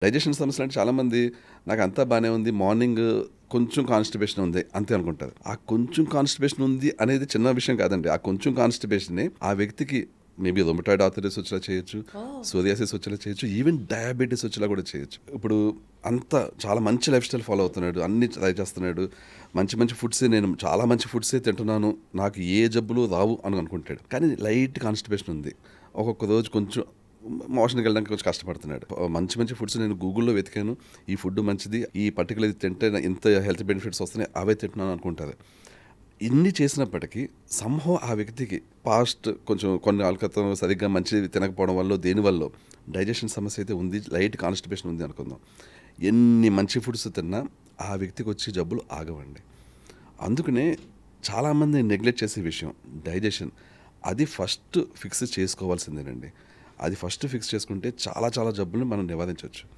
Digestion సమస్యలంటే చాలామంది నాకంతా బానే ఉంది. మార్నింగ్ కొంచెం కాన్‌స్టిపేషన్ ఉంది అంతే అనుకుంటారు. ఆ కొంచెం కాన్‌స్టిపేషన్ ఉంది అనేది చిన్న విషయం కాదండి. ఆ కొంచెం కాన్‌స్టిపేషనే ఆ వ్యక్తికి మేబీ రొమటాయిడ్ ఆర్థరైటిస్ వచ్చేలా చేయొచ్చు. ఓహ్! సోరియాసిస్ వచ్చేలా చేయొచ్చు. ఈవెన్ డయాబెటిస్ వచ్చేలా కూడా చేయొచ్చు. ఇప్పుడు అంతా చాలా మంచి లైఫ్ స్టైల్ ఫాలో అవుతున్నాడు. అన్నీ ట్రై చేస్తున్నాడు. మంచి మంచి ఫుడ్సే నేను చాలా మంచి ఫుడ్సే తింటున్నాను. నాకు ఏ జబ్బులు రావు అని అనుకుంటాడు. కానీ లైట్ కాన్‌స్టిపేషన్ ఉంది. ఒక్కొక్క రోజు కొంచెం మోషన్‌కి వెళ్ళడానికి కొంచెం కష్టపడుతున్నాడు. మంచి మంచి ఫుడ్స్ నేను గూగుల్‌లో వెతికాను. ఈ ఫుడ్ మంచిది. ఈ పర్టిక్యులర్ ఇది తింటే ఇంత హెల్త్ బెనిఫిట్స్ వస్తున్నాయి. అవే తింటున్నాను అనుకుంటారు. ఇన్ని చేసినప్పటికీ సంహౌ ఆ వ్యక్తికి పాస్ట్ కొంచెం కొన్ని నాళ్ళ క్రితం సరిగ్గా మంచిది తినకపోవడం వల్లో దేనివల్లో డైజెషన్ సమస్య అయితే ఉంది. లైట్ కాన్‌స్టిపేషన్ ఉంది అనుకుందాం. ఎన్ని మంచి ఫుడ్స్ తిన్నా ఆ వ్యక్తికి వచ్చే జబ్బులు ఆగవండి. అందుకనే చాలామంది నెగ్లెక్ట్ చేసే విషయం డైజెషన్. అది ఫస్ట్ ఫిక్స్ చేసుకోవాల్సిందేనండి. అది ఫస్ట్ ఫిక్స్ చేసుకుంటే చాలా చాలా జబ్బుల్ని మనం నివారించొచ్చు.